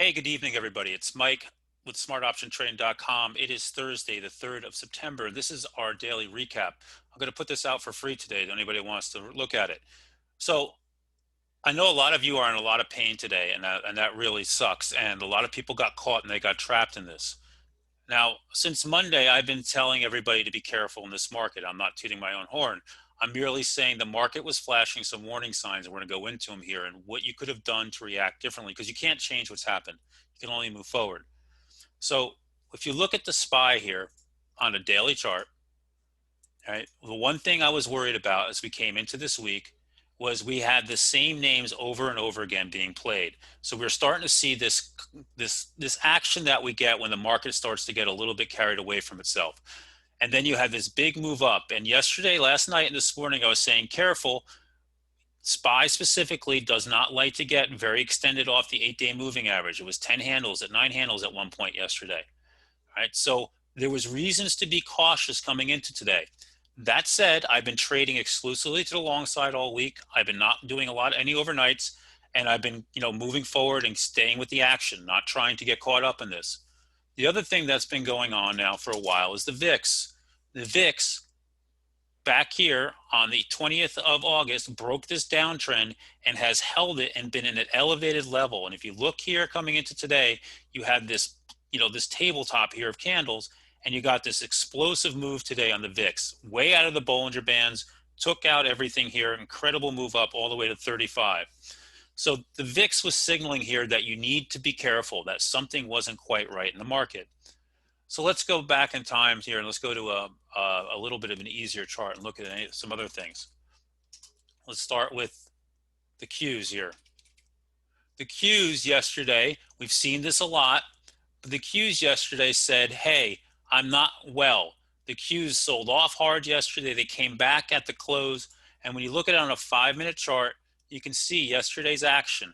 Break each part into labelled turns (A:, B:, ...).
A: Hey, good evening, everybody. It's Mike with smartoptiontrading.com. It is Thursday, the 3rd of September. This is our daily recap. I'm going to put this out for free today to anybody who wants to look at it. So I know a lot of you are in a lot of pain today, and that really sucks. And a lot of people got caught and they got trapped in this. Now, since Monday, I've been telling everybody to be careful in this market. I'm not tooting my own horn. I'm merely saying the market was flashing some warning signs, and we're going to go into them here and what you could have done to react differently because you can't change what's happened. You can only move forward. So if you look at the SPY here on a daily chart, right, the one thing I was worried about as we came into this week was we had the same names over and over again being played. So we're starting to see this action that we get when the market starts to get a little bit carried away from itself. And then you have this big move up. And yesterday, last night, and this morning, I was saying, careful. SPY specifically does not like to get very extended off the 8-day moving average. It was 10 handles at 9 handles at one point yesterday. All right. So there was reasons to be cautious coming into today. That said, I've been trading exclusively to the long side all week. I've been not doing any overnights, and I've been, moving forward and staying with the action, not trying to get caught up in this. The other thing that's been going on now for a while is the VIX. The VIX back here on the 20th of August broke this downtrend and has held it and been in an elevated level. And if you look here coming into today, you had this, this tabletop here of candles, and you got this explosive move today on the VIX, way out of the Bollinger Bands, took out everything here, incredible move up all the way to 35. So the VIX was signaling here that you need to be careful, that something wasn't quite right in the market. So let's go back in time here and let's go to a little bit of an easier chart and look at some other things. Let's start with the Qs here. The Qs yesterday, we've seen this a lot, but the Qs yesterday said, hey, I'm not well. The Qs sold off hard yesterday. They came back at the close. And when you look at it on a 5-minute chart, you can see yesterday's action.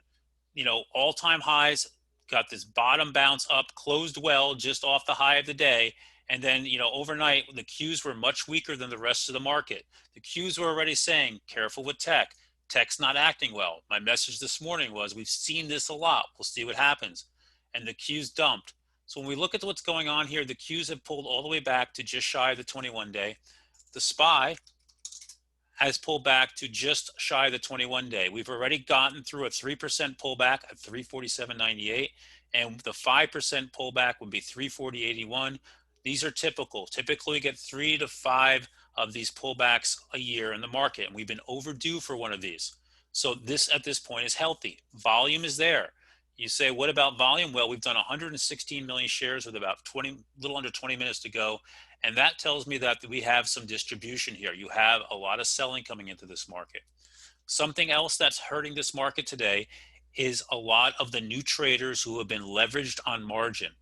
A: All-time highs, got this bottom bounce up, closed well just off the high of the day. And then, overnight, the Qs were much weaker than the rest of the market. The Qs were already saying, careful with tech. Tech's not acting well. My message this morning was, we've seen this a lot. We'll see what happens. And the Qs dumped. So when we look at what's going on here, the Qs have pulled all the way back to just shy of the 21-day. The SPY has pulled back to just shy of the 21-day. We've already gotten through a 3% pullback at 347.98, and the 5% pullback would be 340.81. These are typical. Typically, we get 3 to 5 of these pullbacks a year in the market, and we've been overdue for one of these. So this, at this point, is healthy. Volume is there. You say, what about volume? Well, we've done 116 million shares with about little under 20 minutes to go. And that tells me that we have some distribution here. You have a lot of selling coming into this market. Something else that's hurting this market today is a lot of the new traders who have been leveraged on margin.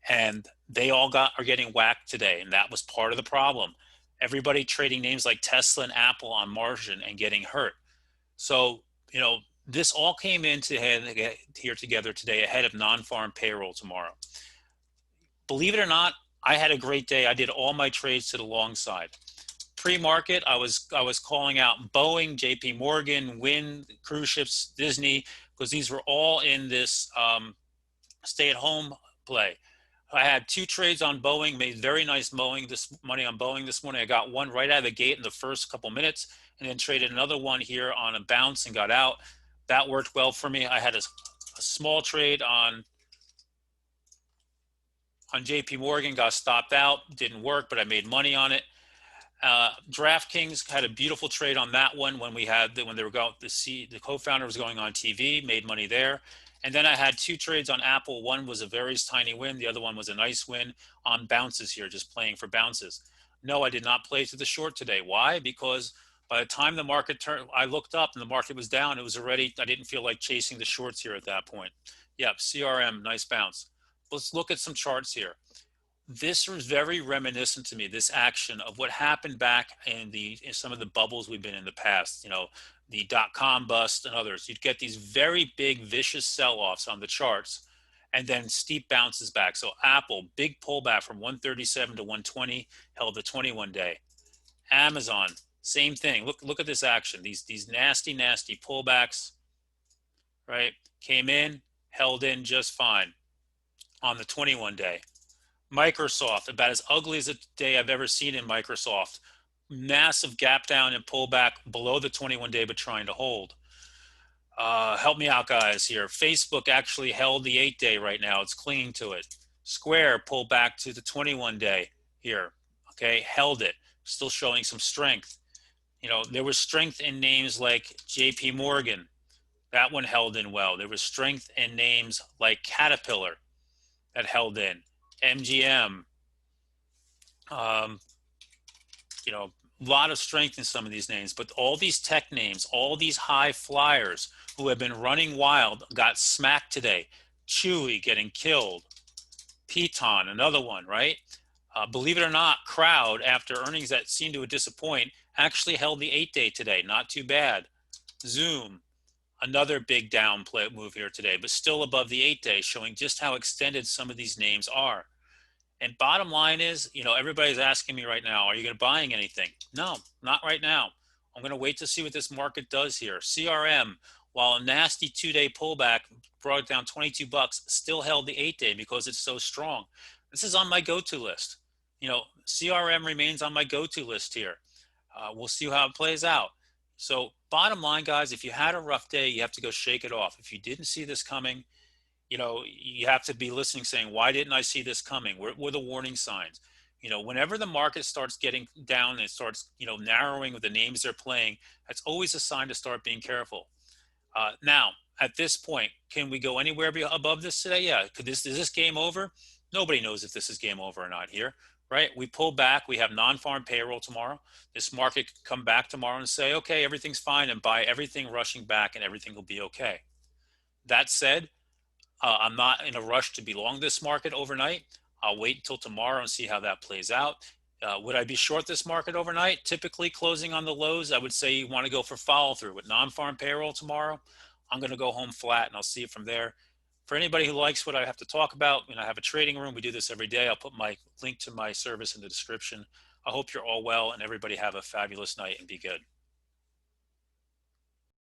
A: And they all are getting whacked today. And that was part of the problem. Everybody trading names like Tesla and Apple on margin and getting hurt. So, this all came into here together today ahead of non-farm payroll tomorrow. Believe it or not, I had a great day. I did all my trades to the long side. Pre-market, I was calling out Boeing, JP Morgan, Wynn, cruise ships, Disney, because these were all in this stay-at-home play. I had 2 trades on Boeing, made very nice money on Boeing this morning. I got one right out of the gate in the first couple minutes, and then traded another one here on a bounce and got out. That worked well for me. I had a small trade on JP Morgan, got stopped out, didn't work, but I made money on it. DraftKings had a beautiful trade on that one when they were going, the co-founder was going on TV, made money there. And then I had 2 trades on Apple. One was a very tiny win. The other one was a nice win on bounces here, just playing for bounces. No, I did not play to the short today. Why? Because by the time the market turned, I looked up and the market was down. It was already, I didn't feel like chasing the shorts here at that point. Yep, CRM, nice bounce. Let's look at some charts here. This was very reminiscent to me, this action of what happened back in some of the bubbles we've been in the past, the dot-com bust and others. You'd get these very big, vicious sell-offs on the charts and then steep bounces back. So Apple, big pullback from 137 to 120, held the 21-day. Amazon, same thing. Look at this action. These nasty, nasty pullbacks, right? Came in, held in just fine on the 21 day. Microsoft, about as ugly as a day I've ever seen in Microsoft. Massive gap down and pull back below the 21 day, but trying to hold. Help me out, guys, here. Facebook actually held the 8 day right now. It's clinging to it. Square pulled back to the 21 day here. Okay, held it. Still showing some strength. You know, there was strength in names like JP Morgan. That one held in well. There was strength in names like Caterpillar that held in. MGM, um, you know, a lot of strength in some of these names, but all these tech names, all these high flyers who have been running wild got smacked today. Chewy getting killed. Piton, another one, right? Believe it or not, Crowd, after earnings that seemed to disappoint, actually held the 8 day today. Not too bad. Zoom, another big down play move here today, but still above the 8 day, showing just how extended some of these names are. And bottom line is, you know, everybody's asking me right now, are you going to buying anything? No, not right now. I'm going to wait to see what this market does here. CRM, while a nasty 2 day pullback brought it down 22 bucks, still held the 8 day because it's so strong. This is on my go-to list. You know, CRM remains on my go-to list here. We'll see how it plays out. So bottom line, guys, if you had a rough day, you have to go shake it off. If you didn't see this coming, you know, you have to be listening, saying, why didn't I see this coming? What were the warning signs? You know, whenever the market starts getting down and it starts, you know, narrowing with the names they're playing, that's always a sign to start being careful. Now, at this point, can we go anywhere above this today? Yeah. Is this game over? Nobody knows if this is game over or not here, right? We pull back. We have non-farm payroll tomorrow. This market could come back tomorrow and say, okay, everything's fine, and buy everything rushing back and everything will be okay. That said, I'm not in a rush to be long this market overnight. I'll wait until tomorrow and see how that plays out. Would I be short this market overnight? Typically closing on the lows, I would say you want to go for follow through with non-farm payroll tomorrow. I'm going to go home flat and I'll see it from there. For anybody who likes what I have to talk about, I have a trading room. We do this every day. I'll put my link to my service in the description. I hope you're all well and everybody have a fabulous night and be good.